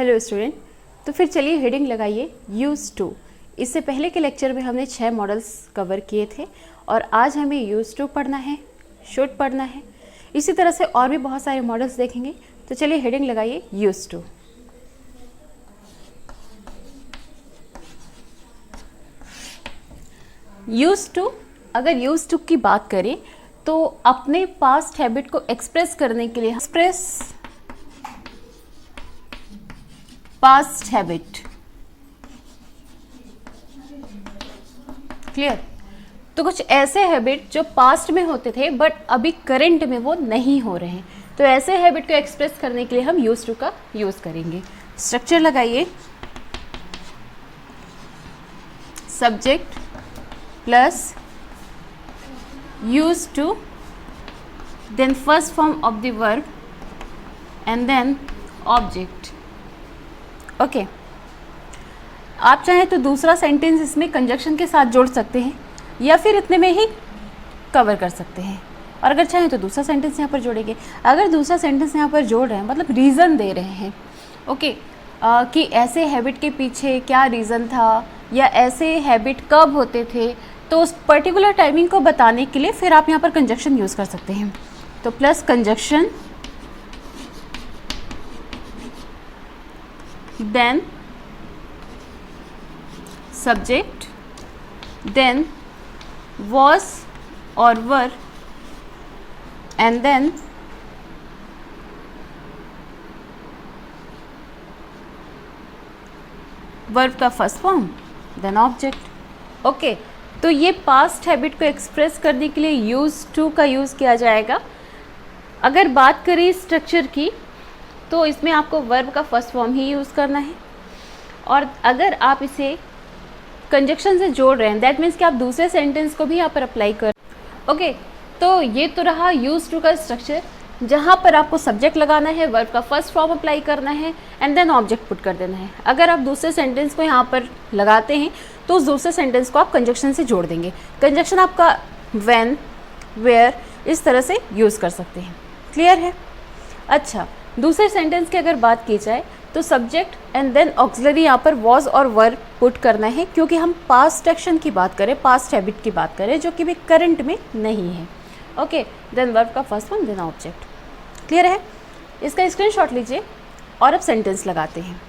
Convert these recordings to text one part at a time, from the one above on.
Hello student, तो फिर चलिए हेडिंग लगाइए यूज टू। इससे पहले के लेक्चर में हमने 6 मॉडल्स कवर किए थे और आज हमें यूज टू पढ़ना है, शुड पढ़ना है। इसी तरह से और भी बहुत सारे मॉडल्स देखेंगे। तो चलिए हेडिंग लगाइए यूज टू। यूज टू, अगर यूज टू की बात करें तो अपने पास्ट हैबिट को एक्सप्रेस करने के लिए पास्ट हैबिट, क्लियर। तो कुछ ऐसे हैबिट जो पास्ट में होते थे बट अभी करंट में वो नहीं हो रहे हैं, तो ऐसे हैबिट को एक्सप्रेस करने के लिए हम यूज टू का यूज करेंगे। स्ट्रक्चर लगाइए, subject plus use to, then first form of the verb and then object. Okay, आप चाहें तो दूसरा सेंटेंस इसमें कंजक्शन के साथ जोड़ सकते हैं या फिर इतने में ही कवर कर सकते हैं, और अगर चाहें तो दूसरा सेंटेंस यहाँ पर जोड़ेंगे। अगर दूसरा सेंटेंस यहाँ पर जोड़ रहे हैं मतलब रीज़न दे रहे हैं, ओके, कि ऐसे हैबिट के पीछे क्या रीज़न था या ऐसे हैबिट कब होते थे, तो उस पर्टिकुलर टाइमिंग को बताने के लिए फिर आप यहाँ पर कंजक्शन यूज़ कर सकते हैं। तो plus conjunction, then subject, then was or were, and then verb का first form, then object। Okay, तो ये पास्ट हैबिट को एक्सप्रेस करने के लिए यूज टू का यूज़ किया जाएगा। अगर बात करें स्ट्रक्चर की तो इसमें आपको वर्ब का फर्स्ट फॉर्म ही यूज़ करना है, और अगर आप इसे कंजक्शन से जोड़ रहे हैं दैट मीन्स कि आप दूसरे सेंटेंस को भी यहाँ पर अप्लाई कर। ओके, तो ये तो रहा यूज़ टू का स्ट्रक्चर, जहाँ पर आपको सब्जेक्ट लगाना है, वर्ब का फर्स्ट फॉर्म अप्लाई करना है एंड देन ऑब्जेक्ट पुट कर देना है। अगर आप दूसरे सेंटेंस को यहाँ पर लगाते हैं तो उस दूसरे सेंटेंस को आप कंजक्शन से जोड़ देंगे। कंजक्शन आपका व्हेन, वेयर, इस तरह से यूज़ कर सकते हैं। क्लियर है? अच्छा, दूसरे सेंटेंस की अगर बात की जाए तो सब्जेक्ट एंड देन ऑक्सिलरी यहाँ पर वॉज और वर पुट करना है, क्योंकि हम पास्ट एक्शन की बात करें, पास्ट हैबिट की बात करें जो कि भी करंट में नहीं है। ओके, देन वर्ब का first form then object. Clear है? इसका स्क्रीनशॉट लीजिए और अब सेंटेंस लगाते हैं।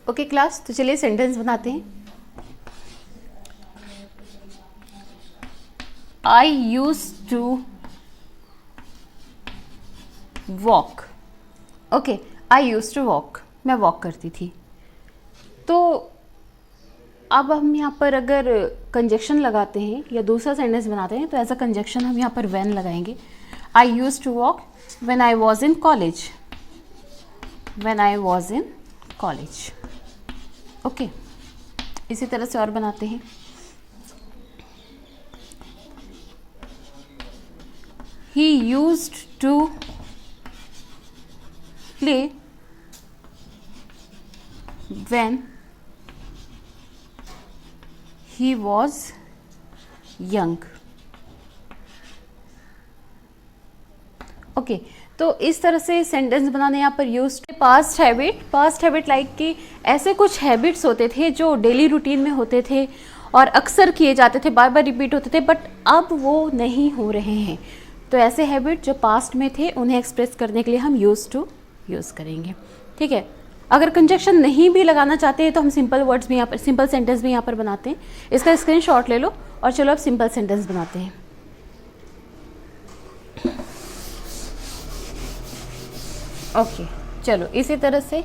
ओके क्लास, तो चलिए सेंटेंस बनाते हैं। I use to walk. Okay, I use to walk, मैं वॉक करती थी। तो अब हम यहाँ पर अगर कंजक्शन लगाते हैं या दूसरा सेंटेंस बनाते हैं तो एज अ कंजक्शन हम यहाँ पर व्हेन लगाएंगे। I use to walk when I was in college, when I was in college. Okay, इसी तरह से और बनाते हैं। He used to play when he was young। Okay, तो इस तरह से सेंटेंस बनाने यहाँ पर यूज पास्ट हैबिट लाइक कि ऐसे कुछ हैबिट्स होते थे जो डेली रूटीन में होते थे और अक्सर किए जाते थे, बार बार रिपीट होते थे, बट अब वो नहीं हो रहे हैं। तो ऐसे हैबिट जो पास्ट में थे उन्हें एक्सप्रेस करने के लिए हम यूज टू यूज़ करेंगे। ठीक है, अगर कंजक्शन नहीं भी लगाना चाहते हैं तो हम सिंपल वर्ड्स भी यहाँ पर, सिंपल सेंटेंस भी यहाँ पर बनाते हैं। इसका स्क्रीनशॉट ले लो और चलो अब सिंपल सेंटेंस बनाते हैं। ओके, चलो इसी तरह से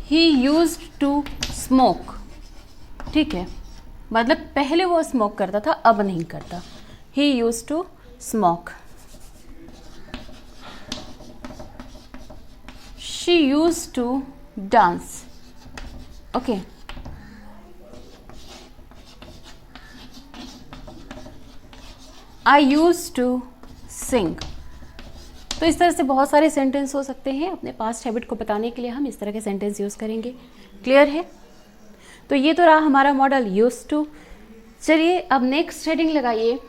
ही यूज्ड टू स्मोक। ठीक है, मतलब पहले वो स्मोक करता था, अब नहीं करता। He used to smoke. She used to dance। Okay, I used to sing। तो इस तरह से बहुत सारे सेंटेंस हो सकते हैं। अपने पास्ट हैबिट को बताने के लिए हम इस तरह के सेंटेंस यूज़ करेंगे। क्लियर है? तो ये तो रहा हमारा मॉडल यूज टू। चलिए अब नेक्स्ट हेडिंग लगाइए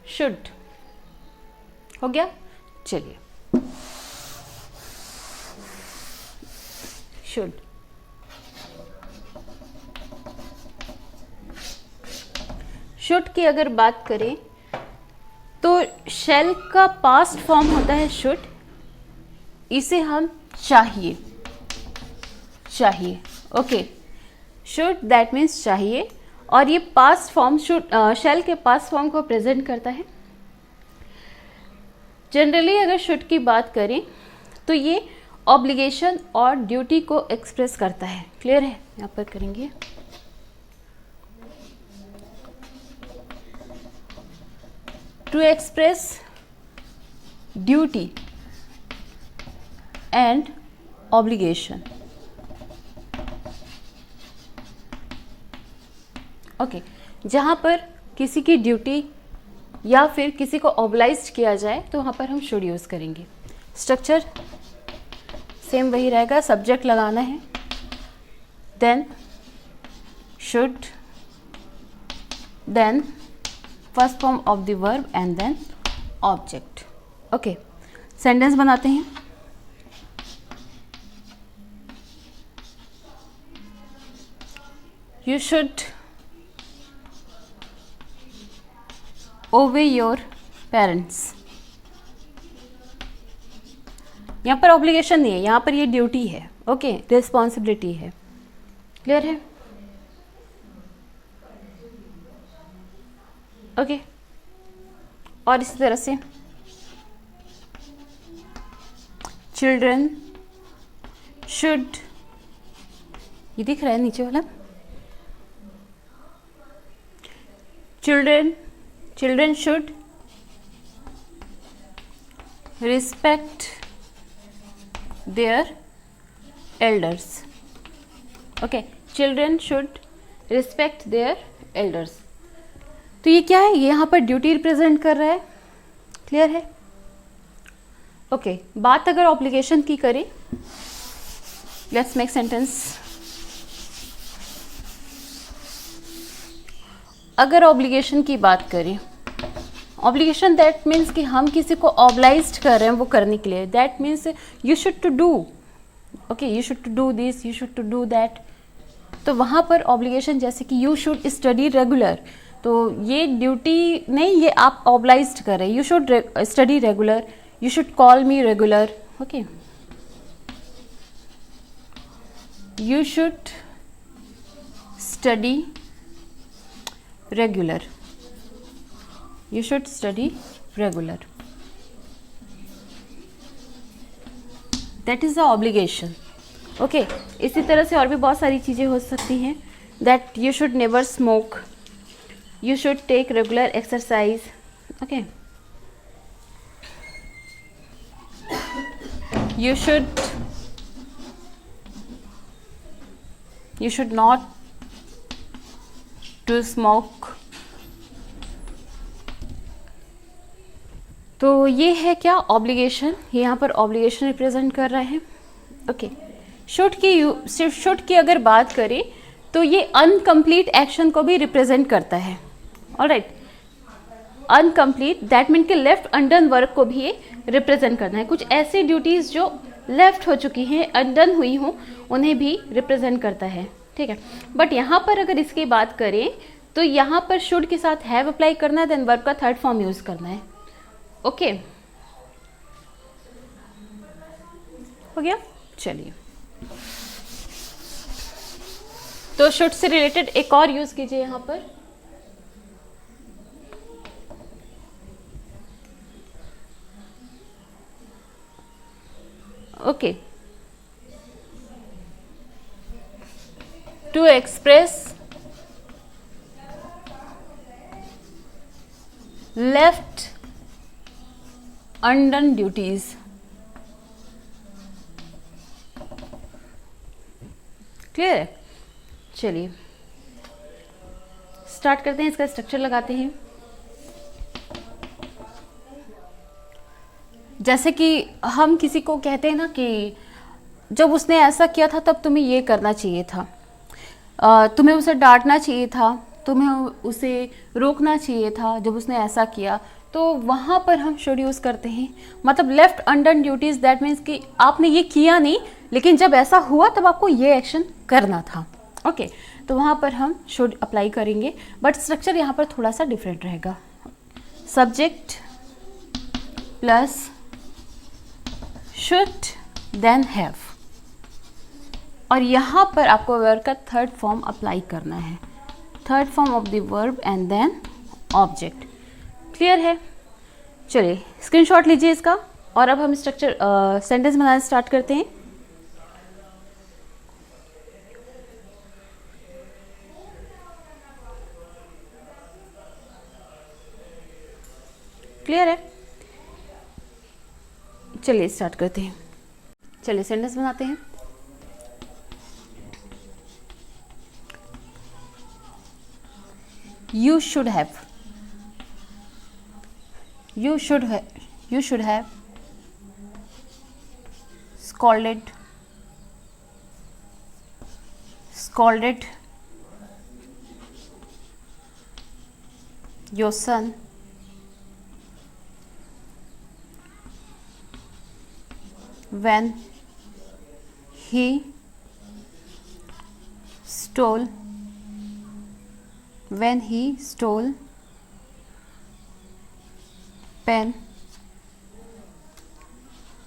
शुड। हो गया। चलिए, शुड, शुड की अगर बात करें तो शैल का पास्ट फॉर्म होता है शुड, इसे हम चाहिए, चाहिए, ओके, शुड दैट मीन्स चाहिए, और ये पास्ट फॉर्म शुड शैल के पास्ट फॉर्म को प्रेजेंट करता है। जनरली अगर शुड की बात करें तो ये ऑब्लिगेशन और ड्यूटी को एक्सप्रेस करता है। क्लियर है? यहाँ पर करेंगे to express duty and obligation. Okay, जहाँ पर किसी की ड्यूटी या फिर किसी को ऑब्लाइज किया जाए तो वहाँ पर हम शुड यूज़ करेंगे। स्ट्रक्चर सेम वही रहेगा, सब्जेक्ट लगाना है, then should, then first form of the verb and then object. Okay, sentence बनाते हैं। You should obey your parents. यहाँ पर ऑब्लिगेशन नहीं है, यहाँ पर ये ड्यूटी है। ओके, रिस्पॉन्सिबिलिटी है। क्लियर है? ओके, और इसी तरह से चिल्ड्रन शुड, ये दिख रहा है नीचे वाला, children should respect their elders. Okay, children should respect their elders. तो ये क्या है? ये यहाँ पर ड्यूटी रिप्रेजेंट कर रहा है। क्लियर है? ओके, बात अगर ऑब्लिगेशन की करें, लेट्स मेक सेंटेंस। अगर ऑब्लिगेशन की बात करें, ऑब्लिगेशन दैट मीन्स कि हम किसी को ऑब्लाइज्ड कर रहे हैं वो करने के लिए। That means you should to do, okay, you should to do this, you should to do that. तो वहाँ पर ऑब्लिगेशन जैसे कि यू शुड स्टडी रेगुलर, तो ये ड्यूटी नहीं, ये आप ऑब्लाइज्ड कर रहे हैं। You should study regular, you should call me regular. Okay, you should study regular, you should study regular, that is the obligation. okay, इसी तरह से और भी बहुत सारी चीज़ें हो सकती हैं। that you should never smoke, you should take regular exercise. okay, you should not to smoke. तो ये है क्या? ऑब्लिगेशन। ये यहाँ पर ऑब्लिगेशन रिप्रेजेंट कर रहा है। ओके, शुड की अगर बात करें तो ये अनकम्प्लीट एक्शन को भी रिप्रेजेंट करता है। ऑलराइट, अनकम्प्लीट दैट मीन कि लेफ्ट अनडन वर्क को भी ये रिप्रेजेंट करना है। कुछ ऐसी ड्यूटीज जो लेफ्ट हो चुकी हैं, अनडन हुई हों, उन्हें भी रिप्रेजेंट करता है। ठीक है, बट यहाँ पर अगर इसकी बात करें तो यहाँ पर शुड के साथ हैव अप्लाई करना है, देन वर्ब का थर्ड फॉर्म यूज करना है। ओके, हो गया। चलिए, तो शुड से रिलेटेड एक और यूज कीजिए यहाँ पर। Okay, to express left undone duties. Clear है? चलिए स्टार्ट करते हैं, इसका स्ट्रक्चर लगाते हैं। जैसे कि हम किसी को कहते हैं ना कि जब उसने ऐसा किया था तब तुम्हें ये करना चाहिए था, तुम्हें उसे डांटना चाहिए था, तुम्हें उसे रोकना चाहिए था जब उसने ऐसा किया। तो वहाँ पर हम शुड यूज़ करते हैं, मतलब left undone duties, that means कि आपने ये किया नहीं लेकिन जब ऐसा हुआ तब आपको ये एक्शन करना था। ओके, तो वहाँ पर हम शुड अप्लाई करेंगे, बट स्ट्रक्चर यहाँ पर थोड़ा सा डिफरेंट रहेगा। Subject plus should then have, और यहाँ पर आपको वर्ब का थर्ड फॉर्म अप्लाई करना है, third form of the verb and then object. Clear है? चलिए स्क्रीनशॉट लीजिए इसका, और अब हम स्ट्रक्चर सेंटेंस बनाना स्टार्ट करते हैं। क्लियर है? चलिए स्टार्ट करते हैं। चलिए सेंटेंस बनाते हैं। You should have. You should have. You should have scalded your son when he stole pen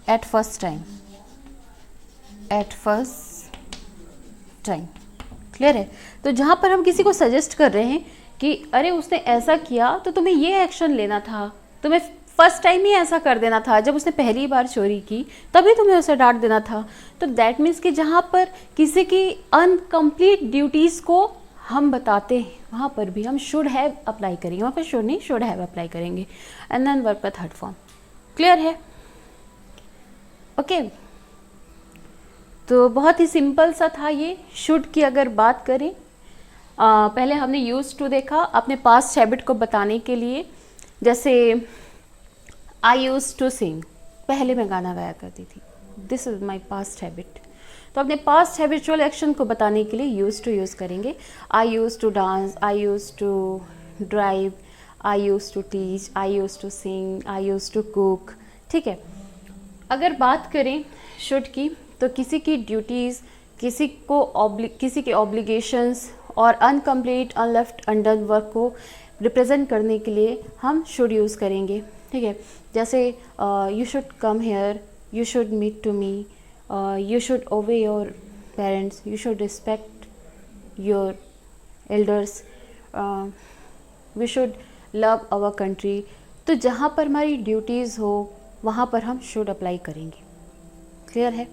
at first time. Clear है? तो जहाँ पर हम किसी को सजेस्ट कर रहे हैं कि अरे उसने ऐसा किया तो तुम्हें ये एक्शन लेना था, तुम्हें फर्स्ट टाइम ही ऐसा कर देना था, जब उसने पहली बार चोरी की तभी तुम्हें उसे डांट देना था। तो दैट मीन्स कि जहाँ पर किसी की अनकम्प्लीट ड्यूटीज़ को हम बताते हैं वहाँ पर भी हम शुड हैव अप्लाई करेंगे, वहाँ पर शुड नहीं शुड हैव अप्लाई करेंगे, एंड देन वर्ब का थर्ड फॉर्म। क्लियर है? ओके, तो बहुत ही सिंपल सा था ये। शुड की अगर बात करें, पहले हमने यूज टू देखा अपने पास्ट हैबिट को बताने के लिए, जैसे आई यूज टू सिंग, पहले मैं गाना गाया करती थी, this is my past habit. तो अपने पास्ट हैबिचुअल एक्शन को बताने के लिए यूज टू यूज़ करेंगे। I use to dance, I use to drive, I use to teach, I use to sing, I use to cook. ठीक है, अगर बात करें शुड की, तो किसी की ड्यूटीज़, किसी के ऑब्लिगेशंस और अनकम्प्लीट अनलेफ्ट अनडन वर्क को रिप्रेजेंट करने के लिए हम शुड यूज़ करेंगे। ठीक है, जैसे you should come here, you should meet to me, you should obey your parents, you should respect your elders, we should love our country। तो जहाँ पर हमारी ड्यूटीज़ हो वहाँ पर हम should अप्लाई करेंगे। क्लियर है?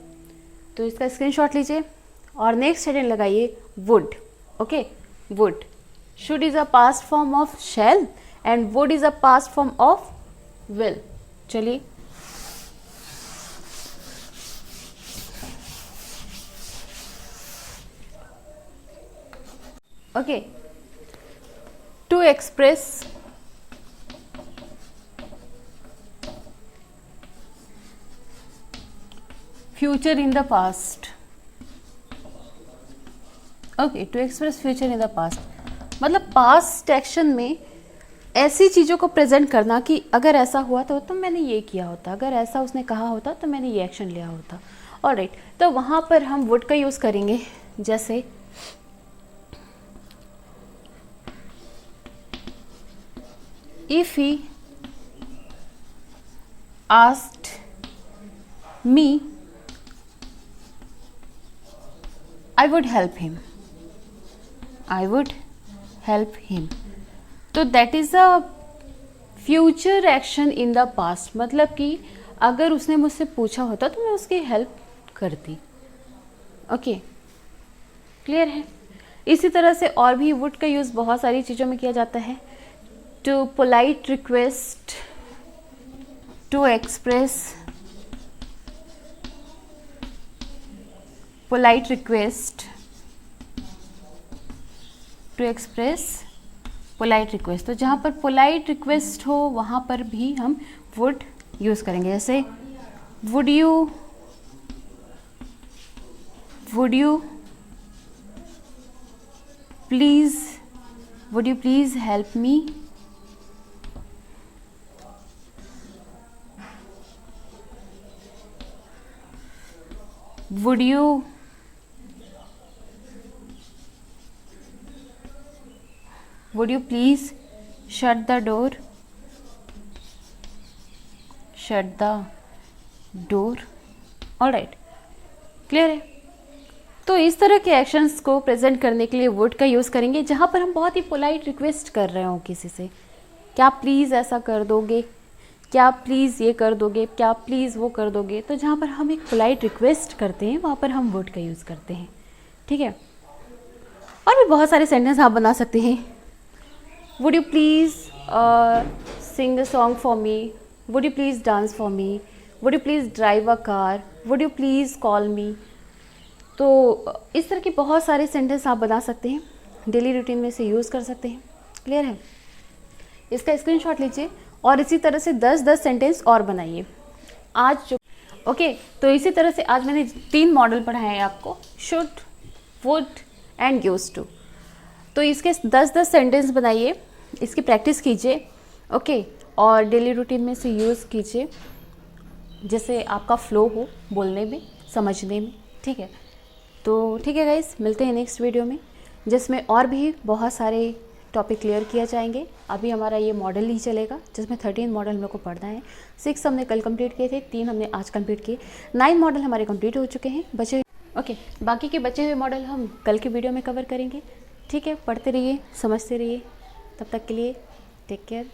तो इसका स्क्रीनशॉट लीजिए और नेक्स्ट हेडिंग लगाइए would। Okay, would, should is a past form of shall and would is a past form of will। चलिए okay, to express future in the past। okay, to express future in the past मतलब past action में ऐसी चीज़ों को present करना कि अगर ऐसा हुआ तो मैंने ये किया होता, अगर ऐसा उसने कहा होता तो मैंने ये एक्शन लिया होता। ऑलराइट, तो वहाँ पर हम वुड का यूज़ करेंगे, जैसे if he asked me, I would help him। तो that is a future action in the past, मतलब कि अगर उसने मुझसे पूछा होता तो मैं उसकी हेल्प करती। ओके, क्लियर है? इसी तरह से और भी वुड का यूज़ बहुत सारी चीज़ों में किया जाता है। To polite request, to express polite request, to express polite request। तो जहाँ पर polite request हो वहाँ पर भी हम would यूज़ करेंगे, जैसे would you please help me would you please shut the door? Shut the door. All right, clear है। तो इस तरह के एक्शंस को प्रेजेंट करने के लिए वुड का यूज़ करेंगे जहाँ पर हम बहुत ही पोलाइट रिक्वेस्ट कर रहे हो किसी से, क्या प्लीज़ ऐसा कर दोगे, क्या प्लीज़ ये कर दोगे, क्या प्लीज़ वो कर दोगे। तो जहाँ पर हम एक पोलाइट रिक्वेस्ट करते हैं वहाँ पर हम वुड का यूज़ करते हैं, ठीक है। और भी बहुत सारे सेंटेंस आप बना सकते हैं। Would you please sing a song for me, would you please dance for me, would you please drive a car, would you please call me. तो इस तरह के बहुत सारे सेंटेंस आप बना सकते हैं, डेली रूटीन में से यूज़ कर सकते हैं, क्लियर है। इसका स्क्रीनशॉट लीजिए और इसी तरह से 10-10 सेंटेंस और बनाइए आज जो ओके। तो इसी तरह से आज मैंने 3 मॉडल पढ़ाए हैं आपको, should, would and used to. तो इसके 10-10 सेंटेंस बनाइए, इसकी प्रैक्टिस कीजिए, ओके। और डेली रूटीन में से यूज़ कीजिए जैसे आपका फ्लो हो बोलने में, समझने में, ठीक है। तो ठीक है गाइस, मिलते हैं नेक्स्ट वीडियो में जिसमें और भी बहुत सारे टॉपिक क्लियर किया जाएंगे। अभी हमारा ये मॉडल ही चलेगा जिसमें 13 मॉडल हम लोग को पढ़ना है। 6 हमने कल कंप्लीट किए थे, 3 हमने आज कंप्लीट किए, 9 मॉडल हमारे कंप्लीट हो चुके हैं बचे। ओके, बाकी के बचे हुए मॉडल हम कल के वीडियो में कवर करेंगे, ठीक है। पढ़ते रहिए, समझते रहिए, तब तक के लिए टेक केयर।